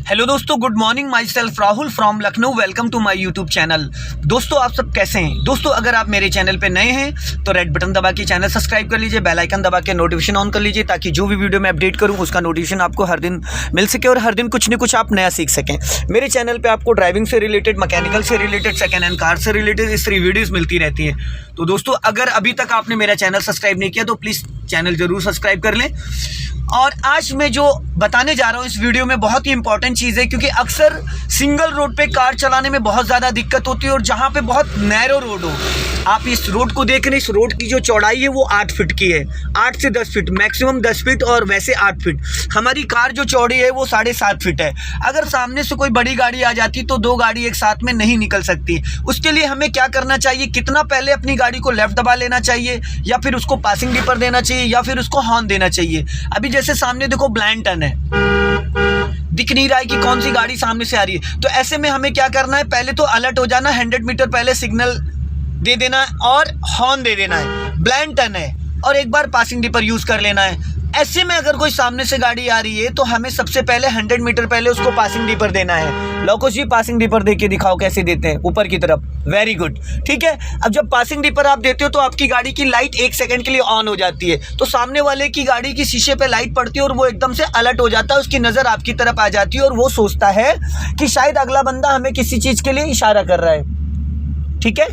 Hello दोस्तों, good morning. Myself Rahul from Lucknow. Welcome to my YouTube channel. दोस्तों, आप सब कैसे हैं? दोस्तों, अगर आप मेरे चैनल पे नए हैं तो रेड बटन दबा के चैनल सब्सक्राइब कर लीजिए, बेल आइकन दबा के नोटिफिकेशन ऑन कर लीजिए, ताकि जो भी वीडियो मैं अपडेट करूं उसका नोटिफिकेशन आपको हर दिन मिल सके और हर दिन कुछ न कुछ आप नया सीख सकें। मेरे चैनल पर आपको ड्राइविंग से रिलेटेड, मैकेनिकल से रिलेटेड, सेकेंड हैंड कार से रिलेटेड इस तरह वीडियोज़ मिलती रहती हैं। तो दोस्तों, अगर अभी तक आपने मेरा चैनल सब्सक्राइब नहीं किया तो प्लीज़ चैनल ज़रूर सब्सक्राइब कर लें। और आज मैं जो बताने जा रहा हूँ इस वीडियो में बहुत ही इंपॉर्टेंट चीज़ है, क्योंकि अक्सर सिंगल रोड पे कार चलाने में बहुत ज़्यादा दिक्कत होती है। और जहाँ पे बहुत नैरो रोड हो, आप इस रोड को देख रहे हैं, इस रोड की जो चौड़ाई है वो 8 फीट की है, 8 से 10 फीट, मैक्सिमम 10 फीट और वैसे 8 फीट। हमारी कार जो चौड़ी है वो 7.5 फीट है। अगर सामने से कोई बड़ी गाड़ी आ जाती तो दो गाड़ी एक साथ में नहीं निकल सकती। उसके लिए हमें क्या करना चाहिए, कितना पहले अपनी गाड़ी को लेफ्ट दबा लेना चाहिए, या फिर उसको पासिंग डिपर देना चाहिए, या फिर उसको हॉर्न देना चाहिए। अभी जैसे सामने देखो ब्लाइंड टर्न है, दिख नहीं रहा है कि कौन सी गाड़ी सामने से आ रही है, तो ऐसे में हमें क्या करना है, पहले तो अलर्ट हो जाना, 100 मीटर पहले सिग्नल दे देना है और हॉर्न दे देना है। ब्लाइंड टर्न है और एक बार पासिंग डिपर यूज कर लेना है। ऐसे में अगर कोई सामने से गाड़ी आ रही है तो हमें सबसे पहले 100 मीटर पहले उसको पासिंग डिपर देना है। लोको जी, पासिंग डिपर दे के दिखाओ कैसे देते हैं, ऊपर की तरफ। वेरी गुड, ठीक है। अब जब पासिंग डिपर आप देते हो तो आपकी गाड़ी की लाइट 1 सेकंड के लिए ऑन हो जाती है, तो सामने वाले की गाड़ी की शीशे पे लाइट पड़ती है और वो एकदम से अलर्ट हो जाता है, उसकी नज़र आपकी तरफ आ जाती है और वो सोचता है कि शायद अगला बंदा हमें किसी चीज़ के लिए इशारा कर रहा है। ठीक है,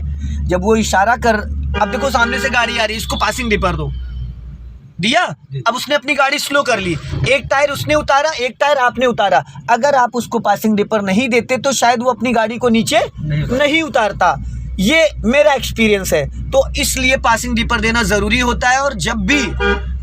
जब वो इशारा कर, अब देखो सामने से गाड़ी आ रही है, इसको पासिंग डिपर दो, दिया। अब उसने अपनी गाड़ी स्लो कर ली, एक टायर उसने उतारा, एक टायर आपने उतारा। अगर आप उसको पासिंग डिपर नहीं देते तो शायद वो अपनी गाड़ी को नीचे नहीं उतारता। ये मेरा एक्सपीरियंस है, तो इसलिए पासिंग डिपर देना ज़रूरी होता है। और जब भी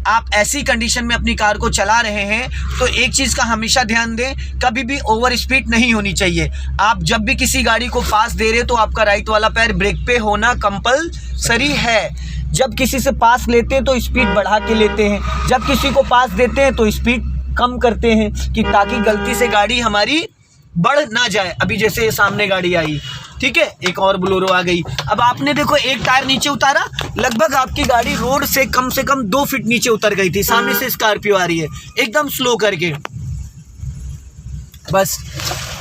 आप ऐसी कंडीशन में अपनी कार को चला रहे हैं तो एक चीज़ का हमेशा ध्यान दें, कभी भी ओवर स्पीड नहीं होनी चाहिए। आप जब भी किसी गाड़ी को पास दे रहे हो तो आपका राइट वाला पैर ब्रेक पे होना कंपलसरी है। जब किसी से पास लेते हैं तो स्पीड बढ़ा के लेते हैं, जब किसी को पास देते हैं तो स्पीड कम करते हैं, कि ताकि गलती से गाड़ी हमारी बढ़ ना जाए। अभी जैसे ये सामने गाड़ी आई, ठीक है, एक और बोलेरो आ गई। अब आपने देखो एक टायर नीचे उतारा, लगभग आपकी गाड़ी रोड से कम 2 फीट नीचे उतर गई थी। सामने से स्कॉर्पियो आ रही है एकदम स्लो करके, बस।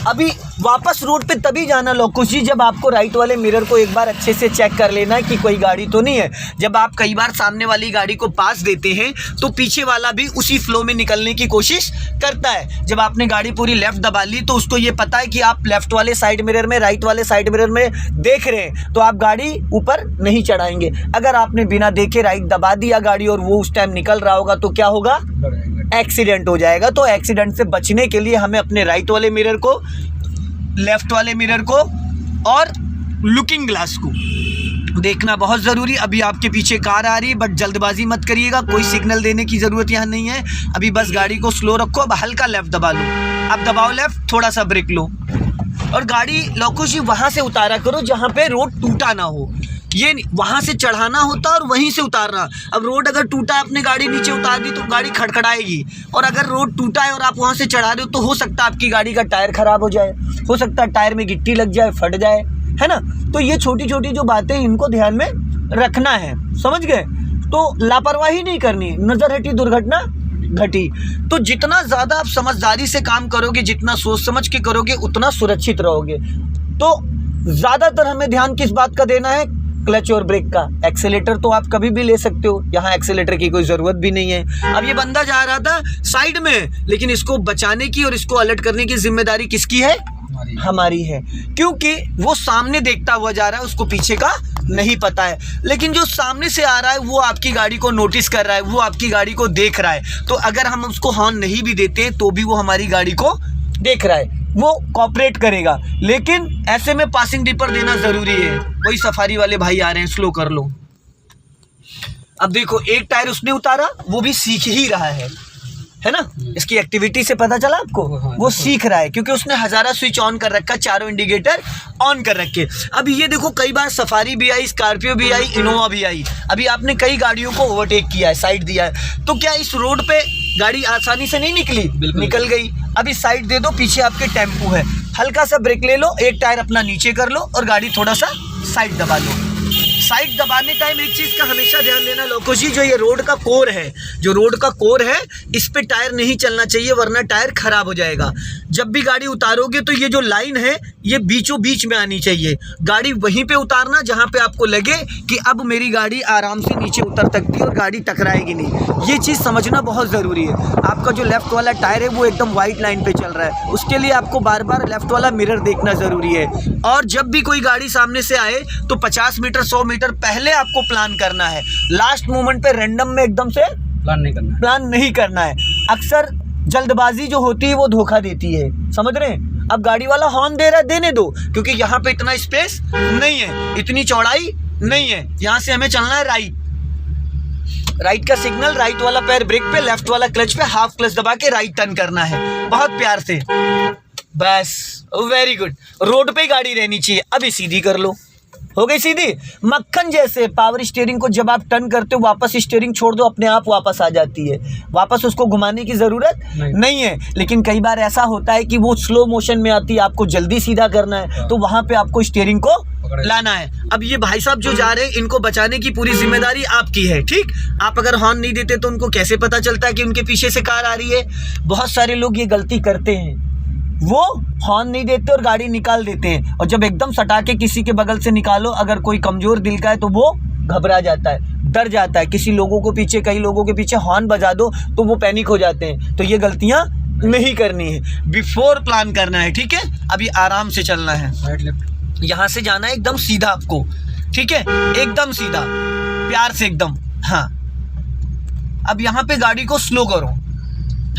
अभी वापस रोड पे तभी जाना लोकुश जी, जब आपको राइट वाले मिरर को एक बार अच्छे से चेक कर लेना है कि कोई गाड़ी तो नहीं है। जब आप कई बार सामने वाली गाड़ी को पास देते हैं तो पीछे वाला भी उसी फ्लो में निकलने की कोशिश करता है। जब आपने गाड़ी पूरी लेफ्ट दबा ली तो उसको ये पता है कि आप लेफ्ट वाले साइड मिरर में, राइट वाले साइड मिरर में देख रहे हैं, तो आप गाड़ी ऊपर नहीं चढ़ाएंगे। अगर आपने बिना देखे राइट दबा दिया गाड़ी और वो उस टाइम निकल रहा होगा तो क्या होगा, एक्सीडेंट हो जाएगा। तो एक्सीडेंट से बचने के लिए हमें अपने राइट वाले मिरर को, लेफ्ट वाले मिरर को और लुकिंग ग्लास को देखना बहुत ज़रूरी। अभी आपके पीछे कार आ रही है, बट जल्दबाजी मत करिएगा, कोई सिग्नल देने की ज़रूरत यहाँ नहीं है। अभी बस गाड़ी को स्लो रखो, अब हल्का लेफ्ट दबा लो, अब दबाओ लेफ्ट, थोड़ा सा ब्रेक लो और गाड़ी लोकुश जी वहाँ से उतारा करो जहाँ पे रोड टूटा ना हो। ये वहाँ से चढ़ाना होता और वहीं से उतारना। अब रोड अगर टूटा है, आपने गाड़ी नीचे उतार दी तो गाड़ी खड़खड़ाएगी, और अगर रोड टूटा है और आप वहाँ से चढ़ा रहे हो तो हो सकता है आपकी गाड़ी का टायर ख़राब हो जाए, हो सकता है टायर में गिट्टी लग जाए, फट जाए, है ना। तो ये छोटी छोटी जो बातें इनको ध्यान में रखना है, समझ गए। तो लापरवाही नहीं करनी, नज़र हटी दुर्घटना घटी। तो जितना ज़्यादा आप समझदारी से काम करोगे, जितना सोच समझ के करोगे, उतना सुरक्षित रहोगे। तो ज़्यादातर हमें ध्यान किस बात का देना है, क्लच और ब्रेक का। एक्सेलेटर तो आप कभी भी ले सकते हो, यहाँ एक्सेलेटर की कोई ज़रूरत भी नहीं है। अब ये बंदा जा रहा था साइड में, लेकिन इसको बचाने की और इसको अलर्ट करने की जिम्मेदारी किसकी है, हमारी है, क्योंकि वो सामने देखता हुआ जा रहा है, उसको पीछे का नहीं पता है। लेकिन जो सामने से आ रहा है वो आपकी गाड़ी को नोटिस कर रहा है, वो आपकी गाड़ी को देख रहा है। तो अगर हम उसको हॉर्न नहीं भी देते तो भी वो हमारी गाड़ी को देख रहा है, वो कॉपरेट करेगा। लेकिन ऐसे में पासिंग डिपर देना ज़रूरी है। वही सफारी वाले भाई आ रहे हैं, स्लो कर लो। अब देखो एक टायर उसने उतारा, वो भी सीख ही रहा है ना। इसकी एक्टिविटी से पता चला आपको, वो सीख रहा है, क्योंकि उसने हज़ारा स्विच ऑन कर रखा, चारों इंडिकेटर ऑन कर रखे। अब ये देखो कई बार सफारी भी आई, स्कॉर्पियो भी आई, इनोवा भी आई। अभी आपने कई गाड़ियों को ओवरटेक किया है, साइड दिया है, तो क्या इस रोड पे गाड़ी आसानी से नहीं निकली, निकल गई। अभी साइड दे दो, पीछे आपके टेम्पू है, हल्का सा ब्रेक ले लो, एक टायर अपना नीचे कर लो और गाड़ी थोड़ा सा साइड दबा लो। साइड दबाने टाइम एक चीज़ का हमेशा ध्यान देना लोगों जी, जो ये रोड का कोर है, जो रोड का कोर है, इस पे टायर नहीं चलना चाहिए, वरना टायर खराब हो जाएगा। जब भी गाड़ी उतारोगे तो ये जो लाइन है ये बीचों बीच में आनी चाहिए। गाड़ी वहीं पे उतारना जहाँ पे आपको लगे कि अब मेरी गाड़ी आराम से नीचे उतर सकती है और गाड़ी टकराएगी नहीं। ये चीज़ समझना बहुत ज़रूरी है। आपका जो लेफ़्ट वाला टायर है वो एकदम वाइट लाइन पे चल रहा है, उसके लिए आपको बार बार लेफ़्ट वाला मिरर देखना ज़रूरी है। और जब भी कोई गाड़ी सामने से आए तो 50 मीटर 100 मीटर पहले आपको प्लान करना है। लास्ट मोमेंट पे रैंडम में एकदम से प्लान नहीं करना है। अक्सर जल्दबाजी जो होती है वो धोखा देती है, समझ रहे हैं। अब गाड़ी वाला हॉर्न दे रहा है, देने दो, क्योंकि यहाँ पे इतना स्पेस नहीं है, इतनी चौड़ाई नहीं है। यहाँ से हमें चलना है राइट का सिग्नल, राइट वाला पैर ब्रेक पे, लेफ्ट वाला क्लच पे, हाफ क्लच दबा के राइट टर्न करना है, बहुत प्यार से, बस। Very good. रोड पे ही गाड़ी रहनी चाहिए। अभी सीधी कर लो, हो गई सीधी। मक्खन जैसे पावर स्टीयरिंग को जब आप टर्न करते हो, वापस स्टीयरिंग छोड़ दो, अपने आप वापस आ जाती है। वापस उसको घुमाने की ज़रूरत नहीं है। लेकिन कई बार ऐसा होता है कि वो स्लो मोशन में आती है, आपको जल्दी सीधा करना है, तो वहाँ पे आपको स्टीयरिंग को लाना है। अब ये भाई साहब जो जा रहे हैं, इनको बचाने की पूरी जिम्मेदारी आपकी है, ठीक। आप अगर हॉर्न नहीं देते तो उनको कैसे पता चलता है कि उनके पीछे से कार आ रही है। बहुत सारे लोग ये गलती करते हैं, वो हॉर्न नहीं देते और गाड़ी निकाल देते हैं, और जब एकदम सटा के किसी के बगल से निकालो, अगर कोई कमज़ोर दिल का है तो वो घबरा जाता है, डर जाता है। किसी लोगों को पीछे, कई लोगों के पीछे हॉर्न बजा दो तो वो पैनिक हो जाते हैं। तो ये गलतियाँ नहीं करनी है, बिफोर प्लान करना है, ठीक है। अभी आराम से चलना है, यहाँ से जाना है एकदम सीधा आपको, ठीक है, एकदम सीधा, प्यार से एकदम। हाँ, अब यहाँ पे गाड़ी को स्लो करो,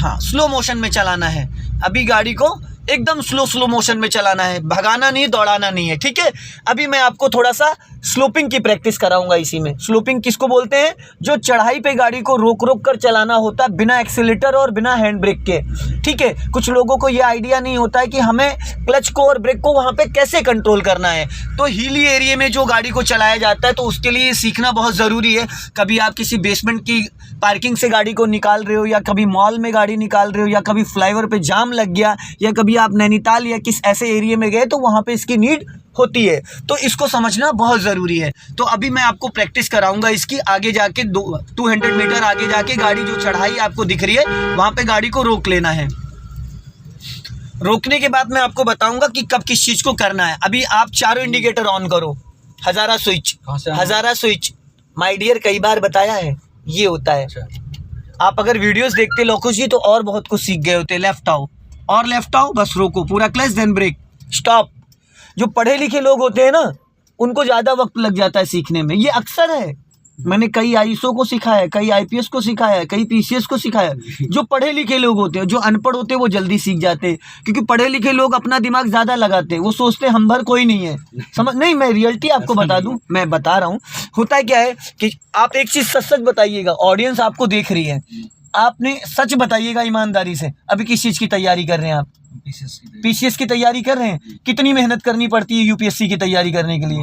हाँ, स्लो मोशन में चलाना है। अभी गाड़ी को एकदम स्लो मोशन में चलाना है, भगाना नहीं, दौड़ाना नहीं है, ठीक है। अभी मैं आपको थोड़ा सा स्लोपिंग की प्रैक्टिस कराऊंगा इसी में। स्लोपिंग किसको बोलते हैं? जो चढ़ाई पे गाड़ी को रोक कर चलाना होता है, बिना एक्सीलेटर और बिना हैंड ब्रेक के, ठीक है। कुछ लोगों को ये आइडिया नहीं होता है कि हमें क्लच को और ब्रेक को वहाँ पे कैसे कंट्रोल करना है। तो हिली एरिया में जो गाड़ी को चलाया जाता है, तो उसके लिए सीखना बहुत ज़रूरी है। कभी आप किसी बेसमेंट की पार्किंग से गाड़ी को निकाल रहे हो, या कभी मॉल में गाड़ी निकाल रहे हो, या कभी फ्लाईओवर पे जाम लग गया, या कभी आप नैनीताल या किस ऐसे एरिया में गए तो वहाँ पे इसकी नीड होती है। तो इसको समझना बहुत ज़रूरी है। तो अभी मैं आपको प्रैक्टिस कराऊंगा इसकी। आगे जाके 200 मीटर आगे जाके गाड़ी जो चढ़ाई आपको दिख रही है, वहाँ पे गाड़ी को रोक लेना है। रोकने के बाद मैं आपको बताऊंगा कि कब किस चीज़ को करना है। अभी आप चारों इंडिकेटर ऑन करो, हज़ारा स्विच, माय डियर, कई बार बताया है, ये होता है। आप अगर वीडियोस देखते लोगों जी तो और बहुत कुछ सीख गए होते। लेफ्ट आओ और लेफ्ट आओ, बस रोको, पूरा क्लच, देन ब्रेक, स्टॉप। जो पढ़े लिखे लोग होते हैं ना, उनको ज़्यादा वक्त लग जाता है सीखने में, ये अक्सर है। मैंने कई आईएसओ को सिखाया है, कई आईपीएस को सिखाया है, कई पीसीएस को सिखाया है। जो पढ़े लिखे लोग होते हैं, जो अनपढ़ होते हैं, वो जल्दी सीख जाते हैं, क्योंकि पढ़े लिखे लोग अपना दिमाग ज़्यादा लगाते हैं। वो सोचते हैं हम भर कोई नहीं है, समझ नहीं। मैं रियलिटी आपको बता दूं, मैं बता रहा हूँ। होता क्या है कि आप एक चीज़ सच बताइएगा, ऑडियंस आपको देख रही है, आपने सच बताइएगा ईमानदारी से। अभी किस चीज़ की तैयारी कर रहे हैं आप? पीसीएस की तैयारी कर रहे हैं। कितनी मेहनत करनी पड़ती है यूपीएससी की तैयारी करने के लिए?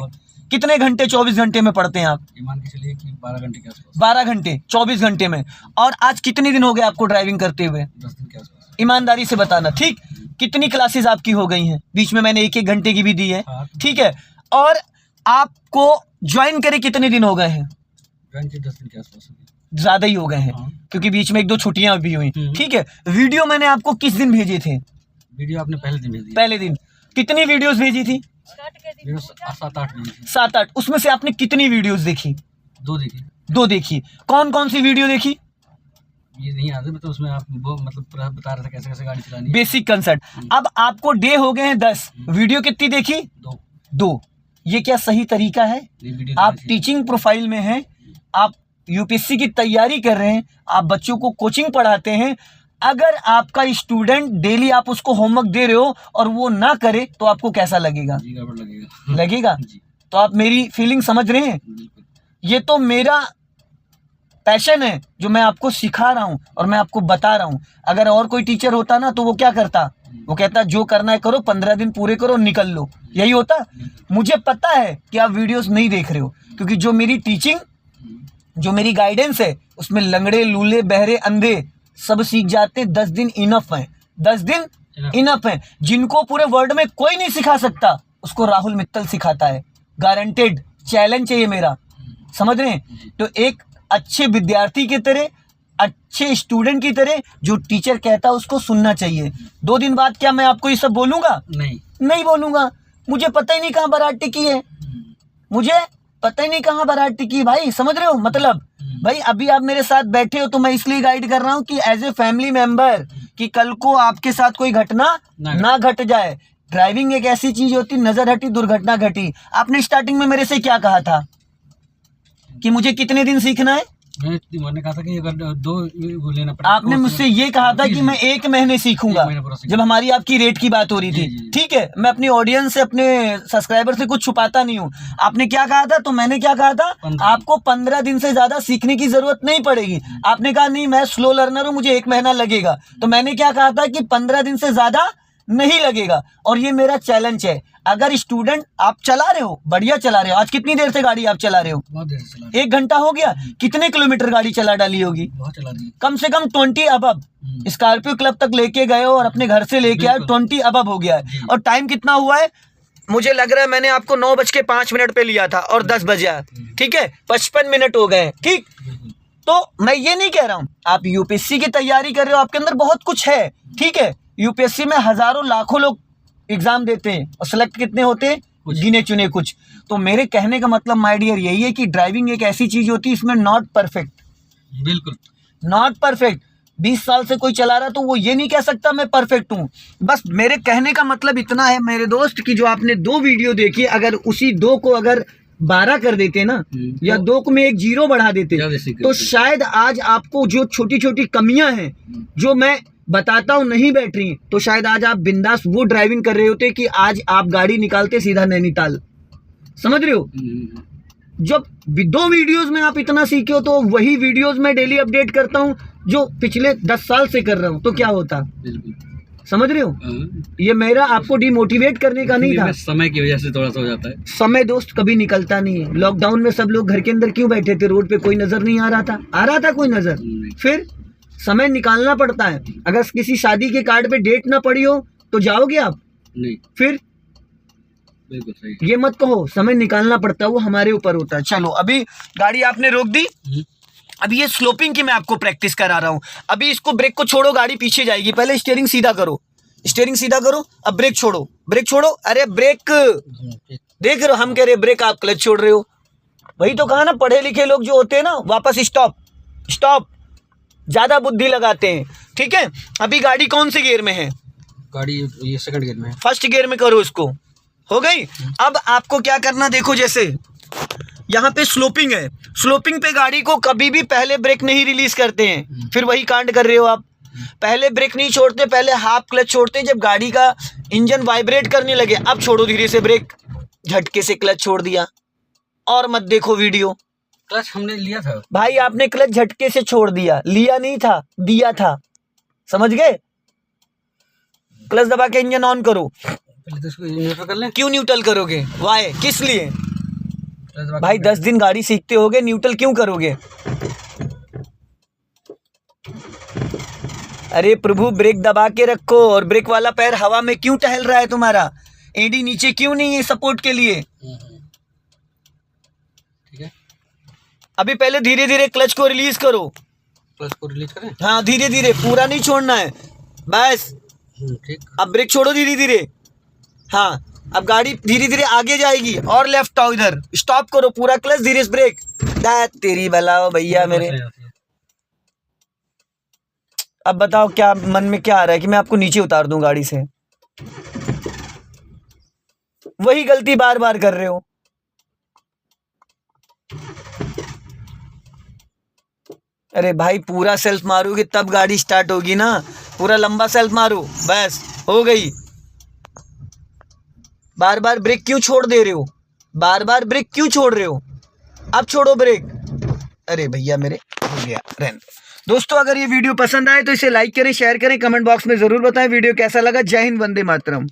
कितने घंटे 24 घंटे में पढ़ते हैं आप? मान के चलिए कि 12 घंटे के आसपास। 12 घंटे 24 घंटे में। और आज कितने दिन हो गए आपको ड्राइविंग करते हुए? 10 दिन के आसपास। ईमानदारी से बताना, ठीक। कितनी क्लासेस आपकी हो गई हैं? बीच में मैंने 1-1 घंटे की भी दी है, ठीक है। और आपको ज्वाइन करे कितने दिन हो गए हैं? 10 दिन के आसपास। ज़्यादा ही हो गए हैं, क्योंकि बीच में 1-2 छुट्टियां भी हुई, ठीक है। वीडियो मैंने आपको किस दिन भेजे थे? वीडियो आपने पहले दिन भेज दी। पहले दिन। कितनी वीडियोस भेजी थी? 7-8 भेजी थी। 7-8। उसमें से आपने कितनी वीडियोस देखी? 2 देखी। 2 देखी। कौन कौन सी वीडियो देखी? ये नहीं याद है, मतलब उसमें आप वो मतलब पूरा बता रहे थे कैसे कैसे गाड़ी चलानी है। Basic concept. अब आपको डे हो गए हैं 10, वीडियो कितनी देखी? 2। ये क्या सही तरीका है? आप टीचिंग प्रोफाइल में हैं, आप यूपीएससी की तैयारी कर रहे हैं, आप बच्चों को कोचिंग पढ़ाते हैं। अगर आपका स्टूडेंट डेली आप उसको होमवर्क दे रहे हो और वो ना करे तो आपको कैसा लगेगा? लगेगा। तो आप मेरी फीलिंग समझ रहे हैं? ये तो मेरा पैशन है जो मैं आपको सिखा रहा हूँ और मैं आपको बता रहा हूँ। अगर और कोई टीचर होता ना तो वो क्या करता? वो कहता जो करना है करो, 15 दिन पूरे करो, निकल लो, यही होता। मुझे पता है कि आप वीडियोस नहीं देख रहे हो, क्योंकि जो मेरी टीचिंग, जो मेरी गाइडेंस है, उसमें लंगड़े, लूले, बहरे, अंधे सब सीख जाते। 10 दिन इनफ है, 10 दिन इनफ है। जिनको पूरे वर्ल्ड में कोई नहीं सिखा सकता, उसको राहुल मित्तल सिखाता है, गारंटेड। चैलेंज है ये मेरा, समझ रहे हैं। तो एक अच्छे विद्यार्थी की तरह, अच्छे स्टूडेंट की तरह जो टीचर कहता है उसको सुनना चाहिए। 2 दिन बाद क्या मैं आपको ये सब बोलूँगा? नहीं बोलूँगा। मुझे पता ही नहीं कहाँ बारात टिकी है, मुझे पता ही नहीं कहाँ बारात टिकी भाई, समझ रहे हो मतलब। भाई अभी आप मेरे साथ बैठे हो तो मैं इसलिए गाइड कर रहा हूँ कि एज ए फैमिली मेंबर, कि कल को आपके साथ कोई घटना ना घट जाए। ड्राइविंग एक ऐसी चीज होती, नजर हटी दुर्घटना घटी। आपने स्टार्टिंग में मेरे से क्या कहा था कि मुझे कितने दिन सीखना है? मैंने कहा था कि अगर 2 वो लेना पड़ेगा। आपने मुझसे ये कहा था कि मैं 1 महीने सीखूंगा, जब हमारी आपकी रेट की बात हो रही थी। ठीक है, मैं अपनी ऑडियंस से, अपने सब्सक्राइबर से कुछ छुपाता नहीं हूँ। आपने क्या कहा था? तो मैंने क्या कहा था? आपको 15 दिन से ज्यादा सीखने की जरूरत नहीं पड़ेगी। आपने कहा नहीं मैं स्लो लर्नर हूँ, मुझे 1 महीना लगेगा। तो मैंने क्या कहा था कि 15 दिन से ज्यादा नहीं लगेगा। और ये मेरा चैलेंज है। अगर स्टूडेंट आप चला रहे हो, बढ़िया चला रहे हो, आज कितनी देर से गाड़ी आप चला रहे हो? बहुत देर से चला। 1 घंटा हो गया। कितने किलोमीटर गाड़ी चला डाली होगी? बहुत चला दी। कम से कम 20 अबब। स्कॉर्पियो क्लब तक लेके गए हो और अपने घर से लेके आए, 20 अबब हो गया है। और टाइम कितना हुआ है? मुझे लग रहा है मैंने आपको 9:05 पे लिया था और 10 बजा। ठीक है, 55 मिनट हो गए। ठीक, तो मैं ये नहीं कह रहा हूँ आप यूपीएससी की तैयारी कर रहे हो, आपके अंदर बहुत कुछ है। ठीक है, यूपीएससी में हजारों लाखों लोग एग्जाम देते हैं और सिलेक्ट कितने होते हैं? गिने चुने कुछ। तो मेरे कहने का मतलब माय डियर यही है कि ड्राइविंग एक ऐसी चीज होती है, इसमें नॉट परफेक्ट, बिल्कुल नॉट परफेक्ट। 20 साल से कोई चला रहा तो वो ये नहीं कह सकता मैं परफेक्ट हूँ। बस मेरे कहने का मतलब इतना है मेरे दोस्त कि जो आपने 2 वीडियो देखी, अगर उसी 2 को अगर 12 कर देते ना, या 2 को में 1 0 बढ़ा देते, तो शायद आज आपको जो छोटी छोटी कमियां हैं जो मैं बताता हूँ नहीं बैठ रही, तो शायद आज आप बिंदास वो ड्राइविंग कर रहे होते कि आज आप गाड़ी निकालते सीधा नैनीताल। समझ रहे हो? जब 2 वीडियोस में आप इतना सीखे हो, तो वही वीडियोस में डेली अपडेट करता हूँ जो पिछले 10 साल से कर रहा हूँ, तो क्या होता? समझ रहे हो? ये मेरा आपको डिमोटिवेट करने का नहीं था। समय की वजह से थोड़ा सा हो जाता है। समय दोस्त कभी निकलता नहीं है। लॉकडाउन में सब लोग घर के अंदर क्यों बैठे थे? रोड पे कोई नजर नहीं आ रहा था? आ रहा था कोई नजर? फिर समय निकालना पड़ता है। अगर किसी शादी के कार्ड पे डेट ना पड़ी हो तो जाओगे आप? नहीं। फिर बिल्कुल सही। ये मत कहो, समय निकालना पड़ता है, वो हमारे ऊपर होता है। चलो, अभी गाड़ी आपने रोक दी। अभी ये स्लोपिंग की मैं आपको प्रैक्टिस करा रहा हूँ। अभी इसको ब्रेक को छोड़ो, गाड़ी पीछे जाएगी। पहले स्टीयरिंग सीधा करो, स्टीयरिंग सीधा करो। अब ब्रेक छोड़ो, ब्रेक छोड़ो। अरे ब्रेक देख रहे हो, हम कह रहे ब्रेक, आप क्लच छोड़ रहे हो। वही तो कहा ना, पढ़े लिखे लोग जो होते हैं ना, वापस स्टॉप स्टॉप, ज्यादा बुद्धि लगाते हैं। ठीक है, अभी गाड़ी कौन से गियर में है? गाड़ी ये 2nd गियर में है। 1st गियर में करो इसको। हो गई। अब आपको क्या करना, देखो जैसे यहाँ पे स्लोपिंग है, स्लोपिंग पे गाड़ी को कभी भी पहले ब्रेक नहीं रिलीज करते हैं। फिर वही कांड कर रहे हो आप। पहले ब्रेक नहीं छोड़ते, पहले हाफ क्लच छोड़ते हैं। जब गाड़ी का इंजन वाइब्रेट करने लगे, अब छोड़ो धीरे से ब्रेक, झटके से क्लच छोड़ दिया। और मत देखो वीडियो। क्लच हमने लिया था भाई, आपने क्लच झटके से छोड़ दिया, लिया नहीं था, दिया था। समझ गए? क्लच दबा के इंजन ऑन करो। पहले तो इसको न्यूट्रल कर लें। क्यों न्यूट्रल करोगे? वाई, किस लिए? भाई 10 दिन गाड़ी सीखते होगे, न्यूट्रल क्यों करोगे? अरे प्रभु, ब्रेक दबा के रखो। और ब्रेक वाला पैर हवा में क्यों टहल रहा है तुम्हारा? एडी नीचे क्यों नहीं है सपोर्ट के लिए? ठीक है, अभी पहले धीरे धीरे क्लच को रिलीज करो। क्लच को रिलीज करें? हाँ, धीरे धीरे, पूरा नहीं छोड़ना है बस। ठीक। अब ब्रेक छोड़ो धीरे धीरे। हाँ, अब गाड़ी धीरे धीरे आगे जाएगी। और लेफ्ट आओ, इधर स्टॉप करो, पूरा क्लच, धीरे से ब्रेक। तेरी भलाओ भैया मेरे। अब बताओ क्या मन में क्या आ रहा है कि मैं आपको नीचे उतार दूं गाड़ी से? वही गलती बार बार कर रहे हो। अरे भाई, पूरा सेल्फ मारोगे तब गाड़ी स्टार्ट होगी ना। पूरा लंबा सेल्फ मारो, बस हो गई। बार बार ब्रेक क्यों छोड़ दे रहे हो? बार बार ब्रेक क्यों छोड़ रहे हो? अब छोड़ो ब्रेक। अरे भैया मेरे, हो गया, रहने। दोस्तों, अगर ये वीडियो पसंद आए तो इसे लाइक करें, शेयर करें, कमेंट बॉक्स में जरूर बताएं वीडियो कैसा लगा। जय हिंद, वंदे मातरम।